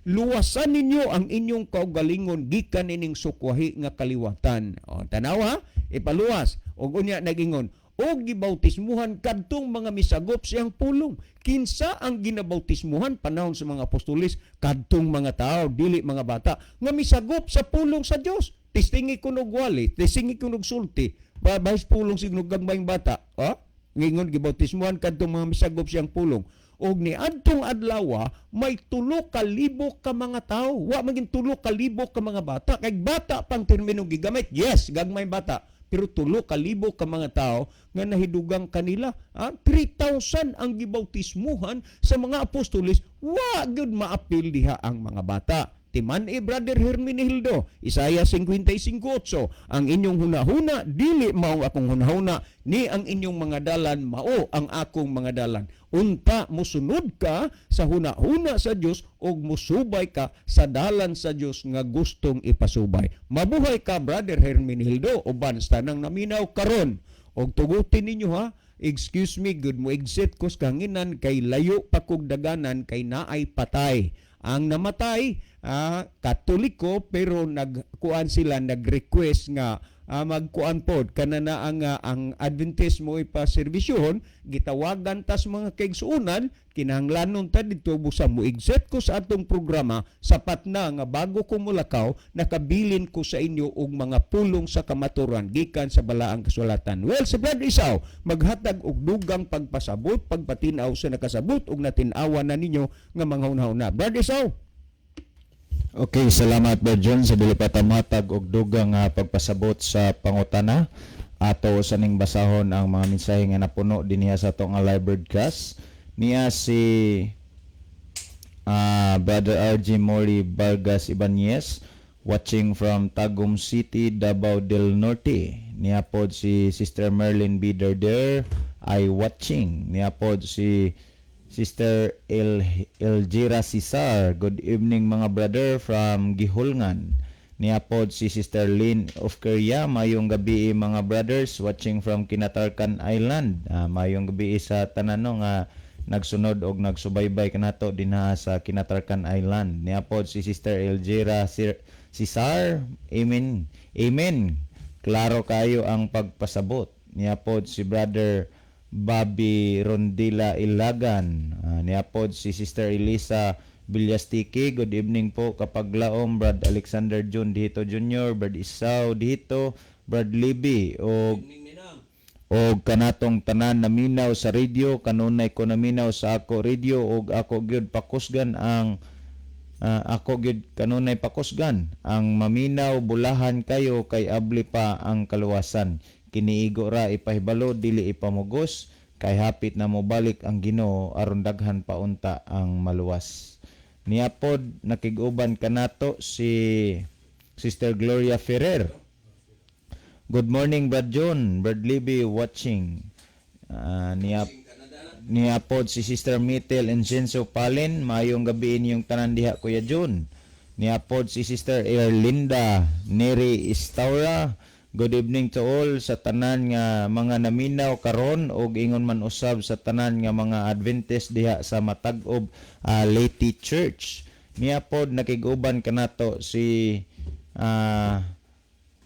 luwasan ninyo ang inyong kaugalingon gikan ining sukwahi nga kaliwatan. Tanawa, ipaluwas og unya nag-ingon o gibautismuhan kadtong mga misagop siyang pulong. Kinsa ang ginabautismuhan panahon sa mga apostoles? Kadtong mga tao, dili mga bata, nga misagop sa pulong sa Dios. Tistingi kunog wali, tistingi kunog sulti, bahis pulong signog gagmayng bata. Ngingon gibautismuhan kadtong mga misagop siyang pulong. Og ni adtong adlaw may 3,000 ka mga tao. Wa maging 3,000 ka mga bata. Kay bata pang terminong gigamit. Yes, gagmay bata. Pero 3,000 ka mga tao nga nahidugang kanila. 3,000 ang gibautismuhan sa mga apostoles. Wa gyud maapil diha ang mga bata. Timan Brother Hermenegildo, Isaiah 55:8, ang inyong hunahuna, dili mao akong hunahuna, ni ang inyong mga dalan, mao ang akong mga dalan. Unta, musunod ka sa hunahuna sa Dios ug musubay ka sa dalan sa Dios nga gustong ipasubay. Mabuhay ka, Brother Hermenegildo, uban sa tanang naminaw karon. Og tugutin ninyo excuse me, good mo exit ko sa kanginan kay layo pa kog daganan kay naay patay. Ang namatay, Katoliko, pero nagkuan sila, nag-request nga magkuan pod kanana ang Adventist mo ipaservisyohon, gitawagan tas mga kaigsuunan, kinahanglanon ta dito busa mo exit ko sa atong programa, sapat na nga bago ko mulakaw, nakabilin ko sa inyo og mga pulong sa kamaturan gikan sa balaang kasulatan. Well, sa Brad Isaw, maghatag og dugang pagpasabot, pagpatinaw sa nakasabot ug natin-awa na ninyo nga mga hunahuna. Brad Isaw. Okay, salamat Brad John sa dili patamatag og dugang pagpasabot sa pangutana. Ato sa ning basahon ang mga mensahe nga napuno dinhi sa atong live broadcast. Niya si Brother RG Mori Vargas Ibanez watching from Tagum City, Davao del Norte. Niya pod si Sister Merlin Biderder ay watching. Niya pod si Sister Elgira Cesar. Good evening mga brother from Gihulngan. Niapod si Sister Lynn of Korea. Mayong gabi mga brothers watching from Kinatarkan Island. Mayong gabi sa tanano nga nagsunod og nagsubaybay kanato dinha sa Kinatarkan Island. Niapod si Sister Elgira Cesar. Amen. Amen. Klaro kayo ang pagpasabot. Niapod si Brother Bobby Rondila Ilagan. Niapod si Sister Elisa Bilyastiki. Good evening po kapaglaom. Brad Alexander Jun dito Jr. Brad Isaw dito. Brad Libby o kanatong tanan naminaw sa radio. Kanunay ko naminaw sa ako radio og ako gyud pakusgan ang ako gyud kanunay pakusgan ang maminaw bulahan kayo kay abli pa ang kaluwasan. Kiniigo ra ipahibalo dili ipamugos kay hapit na mo balik ang Ginoo aron daghan paunta ang maluwas. Niapod nakig-uban kanato si Sister Gloria Ferrer. Good morning, Brad John. Brad Libby watching. Niapod si Sister Mitel Encenso Palen. Mayong gabi inyong tanan diha, Kuya John. Niapod si Sister Erlinda Neri Istaura. Good evening to all sa tanan nga mga naminaw karon og ingon man usab sa tanan nga mga Adventist diha sa Matag-ob Leyte Church. Niapod nakig-uban kanato si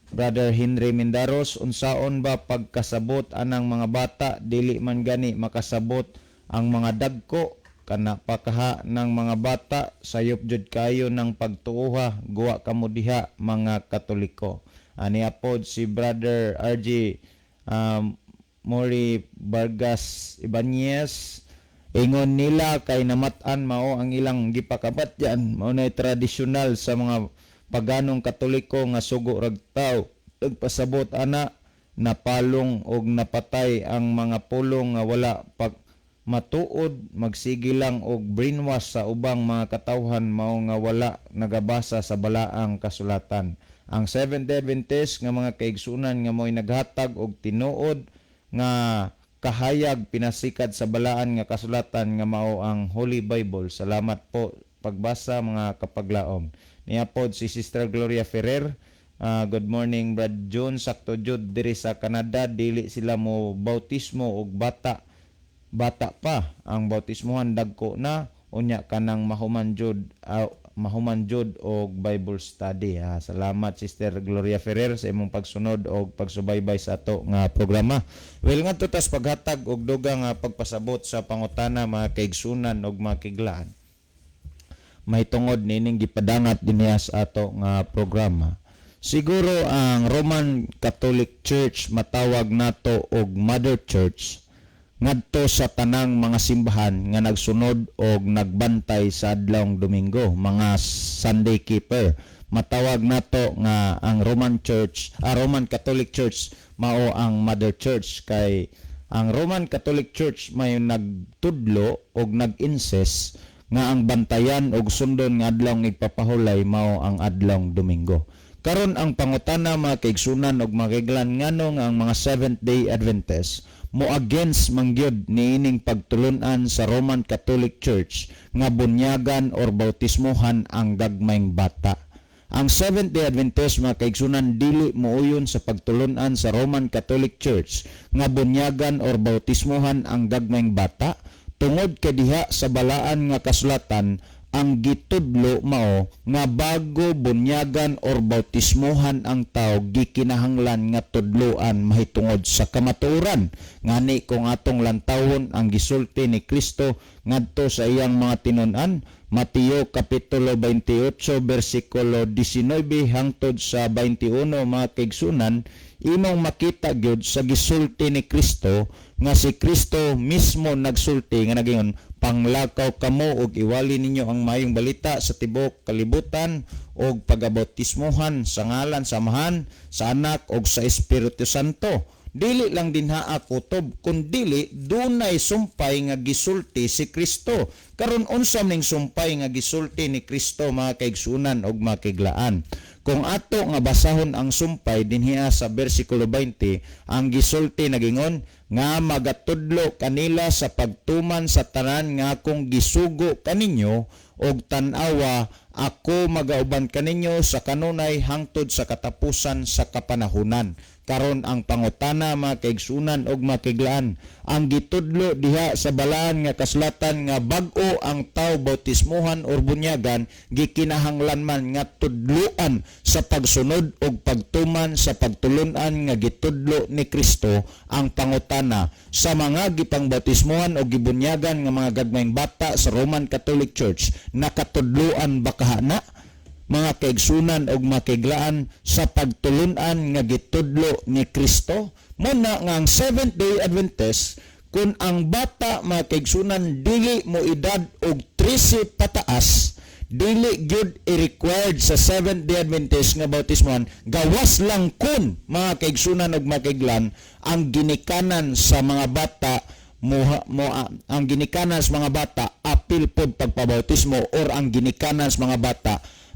Brother Henry Mendaros. Unsaon ba pagkasabot anang mga bata dili man gani makasabot ang mga dagko kana pakaha ng mga bata sayop jud kayo ng pagtuuha guwa kamo diha mga Katoliko. Niapod si Brother RG Mori Vargas Ibanez. Ingon nila kay namatan mao ang ilang gipakabat diyan. Mao na tradisyonal sa mga paganong Katoliko nga sugo rag taw. Nagpasabot ana napalong og napatay ang mga pulong nga wala pag matuod, magsige lang og brainwash sa ubang mga katawhan mao nga wala nagabasa sa balaang kasulatan. Ang Seventh-day Adventist nga mga kaigsunan nga mo'y naghatag og tinuod nga kahayag pinasikat sa balaan nga kasulatan nga mao ang Holy Bible. Salamat po pagbasa mga kapaglaom. Niapod si Sister Gloria Ferrer. Good morning, Brad John. Sakto jud diri sa Canada dili sila mo bautismo og bata pa. Ang bautismohan dagko na unya kanang mahuman jud og Bible study. Salamat Sister Gloria Ferrer sa imong pagsunod og pagsubaybay sa ato nga programa. Well nga tutas paghatag og dugang nga pagpasabot sa pangutana mga kaigsunan og mga kiglaan. May tungod nining gipadangat dinhiya sa ato nga programa. Siguro ang Roman Catholic Church matawag nato og Mother Church ngadto sa tanang mga simbahan nga nagsunod og nagbantay sa adlawng Domingo, mga Sunday keeper. Matawag nato nga ang Roman Catholic Church mao ang Mother Church kay ang Roman Catholic Church may nagtudlo og nag-insist nga ang bantayan og sundon nga adlawng igpapahulay mao ang adlawng Domingo. Karon ang pangutana mga kaigsunan og makiglan ngano nga ang mga Seventh-day Adventist mo against mangyod niining pagtulunan sa Roman Catholic Church nga bunyagan or bautismohan ang gagmayng bata. Ang Seventh-day Adventist mga kaigsunan dili muuyon sa pagtulunan sa Roman Catholic Church nga bunyagan or bautismohan ang gagmayng bata tungod kay diha sa balaan nga kasulatan ang gitudlo mao nga bago bunyagan or bautismohan ang tao gikinahanglan nga tudloan mahitungod sa kamatuoran. Ngani kung atong lantawon ang gisulti ni Kristo ngadto sa iyang mga tinun-an, Mateo kapitulo 28 bersikulo 19 hangtod sa 21 mga kaigsunan, imong makita gyud sa gisulti ni Kristo nga si Kristo mismo nagsulti nga nagingon panglakaw kamo og iwali ninyo ang mayong balita sa tibok kalibutan og pagabautismohan sa ngalan sa Amahan, sa Anak og sa Espiritu Santo. Dili lang dinha kutob kundi dunay sumpay nga gisulti si Kristo. Karon unsa ning sumpay nga gisulti ni Kristo mga kaigsunan og mga kiglaan? Kung ato nga basahon ang sumpay dinhiya sa bersikulo 20, ang gisulti nagingon nga magatudlo kanila sa pagtuman sa tanan nga akong gisugo kaninyo og tan-awa ako magauban kaninyo sa kanunay hangtod sa katapusan sa kapanahunan. Karon ang pangutana mga kaigsunan og mga kiglaan, ang gitudlo diha sa balaan nga kasulatan nga bag-o ang tawo bautismohan or bunyagan gikinahanglan man nga tudloan sa pagsunod og pagtuman sa pagtulun-an nga gitudlo ni Kristo. Ang pangutana sa mga gipangbautismohan o gibunyagan nga mga gagmayng bata sa Roman Catholic Church, nakatudloan ba kahana mga kaigsunan og makiglaan sa pagtulunan nga gitudlo ni Kristo? Muna nga ang Seventh-day Adventist, kung ang bata mga kaigsunan dili mo edad og 13 pataas, dili gyud i-required sa Seventh-day Adventist nga bautismohan, gawas lang kun mga kaigsunan og makiglan ang ginikanan sa mga bata ang ginikanan sa mga bata apil pod pagpabautismo or ang ginikanan sa mga bata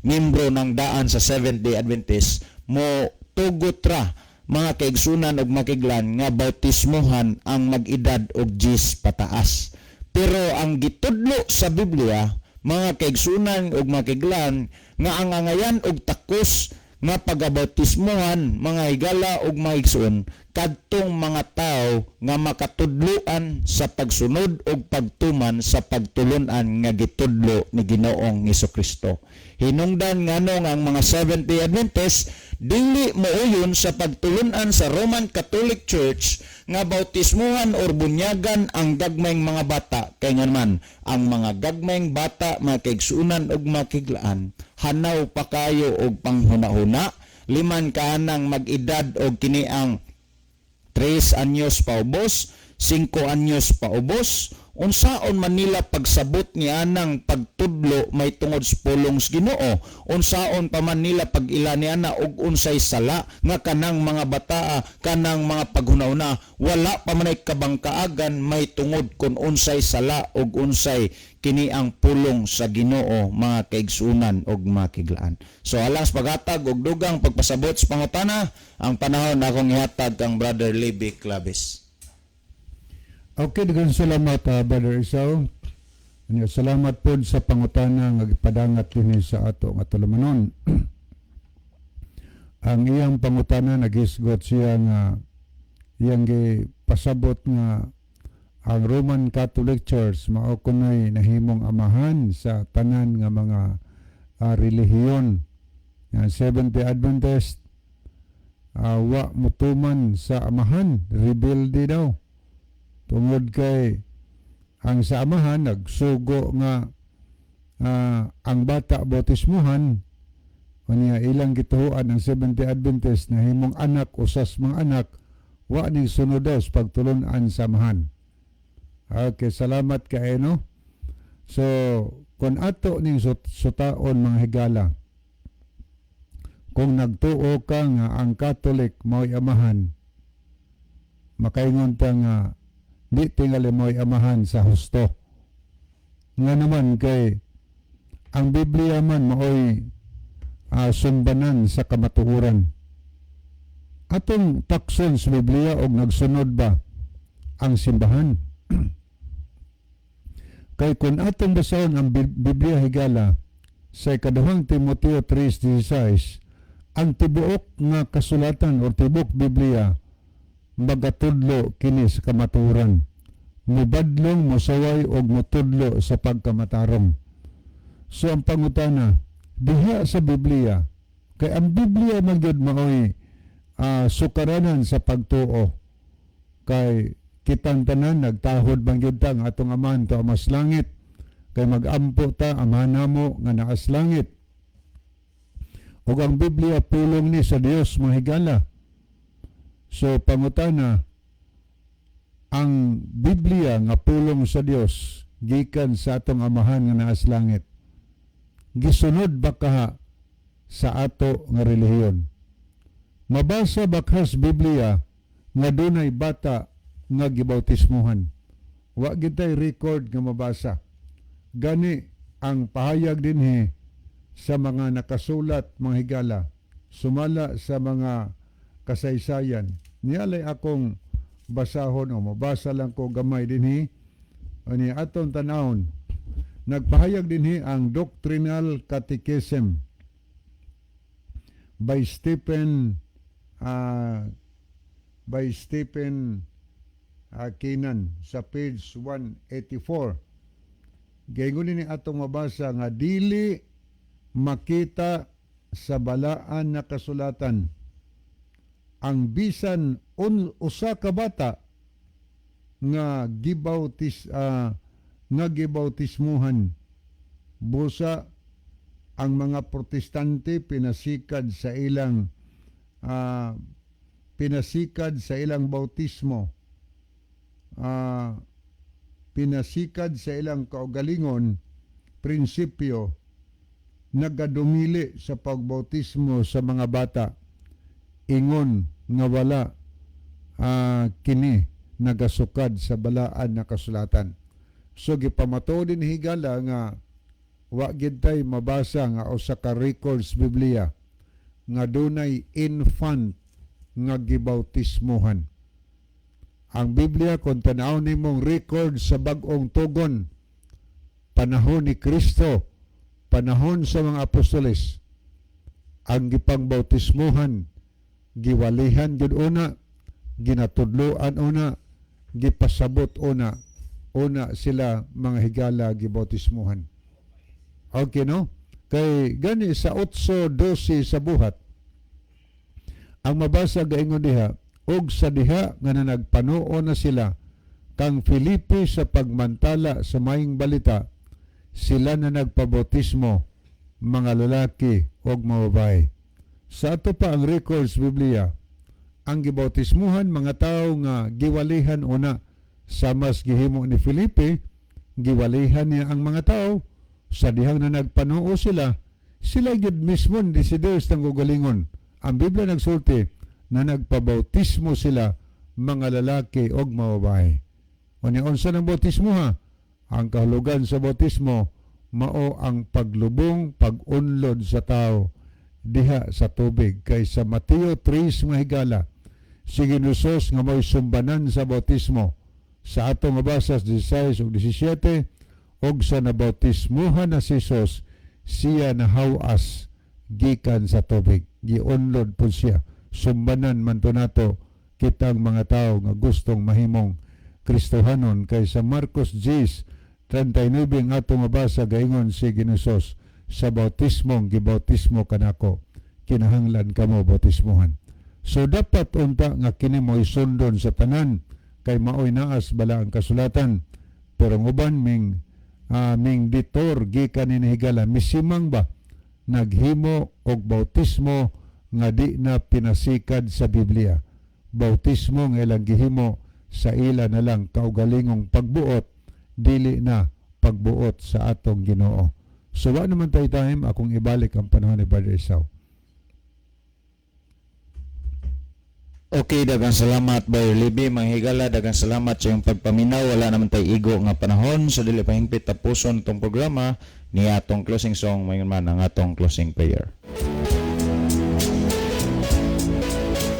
membro ng daan sa Seventh-day Adventist mo tugot ra mga kaigsunan og makiglan nga bautismohan ang mag-edad og 10 pataas. Pero ang gitudlo sa Biblia mga kaigsunan og makiglan nga ang angayan og takos nga pagabautismohan mga higala og mga igsoon kadtong mga tao nga makatudloan sa pagsunod og pagtuman sa pagtulunan nga gitudlo ni Ginoong Hesukristo. Hinungdan nganong ang mga Seventh-day Adventist dili muuyon sa pagtulunan sa Roman Catholic Church nga bautismohan or bunyagan ang gagmayng mga bata kay nga naman ang mga gagmayng bata mga kaigsunan og makiglaan hanaw pa kayo og panghuna-huna liman kaanang mag-edad og kini ang 3 anyos paubos, 5 anyos paubos, unsaon man nila pagsabot ni anang pagtudlo may tungod sa pulong sa Ginoo, unsaon pa man nila pag-ila ni ana og unsay sala nga kanang mga bata kanang mga paghuna-una wala pa man ay kabangkaagan may tungod kun unsay sala og unsay kini ang pulong sa Ginoo mga kaigsunan og makiglaan. So alang sa paghatag og dugang pagpasabot sa pangutana, ang panahon akong ihatag kang Brother Levi Claves. Okay, daghang salamat Brother Isaw. Salamat po sa pangutana nga gipadangat dinhi sa ato nga tulumanon. Ang iyang pangutana nagisgot siya nga iyang gipasabot nga ang Roman Catholic Church mao kunay nahimong amahan sa tanan nga mga relihiyon. Nga Seventh-day Adventist wa mutuman sa amahan, rebelde daw. Tungod kay ang sa amahan nagsugo nga ang bata bautismuhan unya ilang gituhuan ang Seventh-day Adventist na himong anak usas mga anak wa ning sunod daw sa pagtulunan sa amahan. Okay, salamat kayo no. So kung ato ning sutaon mga higala, kung nagtuo ka nga ang Catholic mao'y amahan, makaingon ta nga di tingali mo'y amahan sa husto. Nga naman kay ang Biblia man mao'y sumbanan sa kamatuoran. Atong takson sa Biblia og nagsunod ba ang simbahan? Kay kung atong basahon ang Biblia higala sa ikaduhang Timoteo 3:16, ang tibuok nga kasulatan o tibuok Biblia magatudlo kini sa kamatuoran. Mubadlong, musaway og mutudlo sa pagkamatarong. So ang pangutana diha sa Biblia, kay ang Biblia magyud maoy sukaranan sa pagtuo. Kay kitang tanan nagtahod bangyud ta nga atong amahan to amas langit, kay magampo ta amahan namo nga naas langit. Ug ang Biblia pulong ni sa Dios mga higala. So pangutana, ang Biblia nga pulong sa Dios gikan sa atong amahan nga naas langit, gisunod ba kaha sa ato nga relihiyon? Mabasa ba kas Biblia nga dunay bata nga gibautismuhan? Wa gitay record nga mabasa. Gani ang pahayag dinhi sa mga nakasulat mga higala sumala sa mga kasaysayan. Niyalay akong basahon o mabasa lang ko gamay dinhi. Ani aton tanawon nagpahayag dinhi ang Doctrinal Catechism by Stephen Keenan sa page 184. Gayon ni atong mabasa nga dili makita sa balaan na kasulatan ang bisan usa ka bata nga gibautismuhan. Busa ang mga Protestante pinasikad sa ilang bautismo, pinasikad sa ilang kaugalingon, prinsipyo, nagadumili sa pagbautismo sa mga bata, ingon nga wala kini nagasukad sa balaan na kasulatan. So gipamato din higala nga wa gid tay mabasa nga usa ka records Biblia nga dunay infant nga gibautismohan. Ang Biblia kung tanaw nimong record sa bag-ong tugon, panahon ni Kristo, panahon sa mga apostoles, ang gipangbautismohan, giwalihan gid una, ginatudloan una, gipasabot una sila mga higala gibautismohan. Okay no? Kay gani sa 8:12 sa buhat, ang mabasa gaingon diha, og sa diha nga nagpanuo na sila kang Filipi sa pagmantala sa maayong balita, sila na nagpabautismo, mga lalaki og mga babae. Sa ato pa ang records Biblia, ang gibautismuhan mga tao nga giwalihan una sa mas gihimo ni Filipi, giwalihan niya ang mga tao sa dihang na nagpanuo sila gid mismo desiders ng gugalingon. Ang Biblia nagsulti na nagpabautismo sila mga lalaki og mga babae. Unsa ng bautismo ha? Ang kahulugan sa bautismo mao ang paglubong, pag-unlod sa tao diha sa tubig. Kay sa Mateo 3 mga higala, si Ginusos nga mo'y sumbanan sa bautismo. Sa atong mabasa 16 ug 17, og sa nabautismuhan na si Jesus, siya nahawas gikan sa tubig. Giunlod po siya. Sumbanan man to nato kitang mga tao nga gustong mahimong Kristohanon. Kay sa Marcos 10:39 ang atong mabasa gaingon si Ginusos, sa bautismong gibautismo kanako, kinahanglan kamo bautismohan. So dapat unta nga kini mo'y sundon sa tanan, kay maoy naas bala ang kasulatan. Pero nguban ming ditor gikan ni higala misimang ba naghimo og bautismo nga di na pinasikad sa Biblia. Bautismo nga ilang gihimo sa ila na lang kaugalingong pagbuot, dili na pagbuot sa atong Ginoo. So wa naman tayo time akong ibalik ang panahon ni Brother Isaw. Okay, dagang salamat Brother Libby, mga higala, dagang salamat sa iyong pagpaminaw. Wala naman tayo igo nga panahon, so dili pa hingpit tapuson itong programa ni atong closing song, mayon man ang atong closing prayer.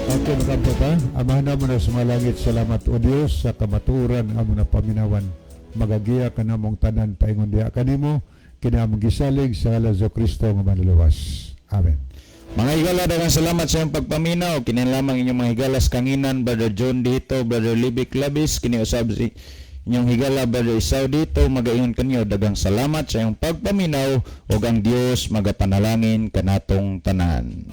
Okay, makapata, amahan naman na sumalangit, salamat o Diyos sa kamaturan amo na paminawan. Magagiya ka na mong tanan paingon diha kanimo, kinamong gisalig sa Lazo Kristo nga manluwas. Amen. Mga higala, dagang salamat sa iyong pagpaminaw. Kinilamang inyong mga higalas kanginan, Brother John dito, Brother Libby Clavis, kiniusab si inyong higala, Brother Isaw dito, magaingon kanyo. Dagang salamat sa iyong pagpaminaw, ug ang Dios magapanalangin kanatong tanan.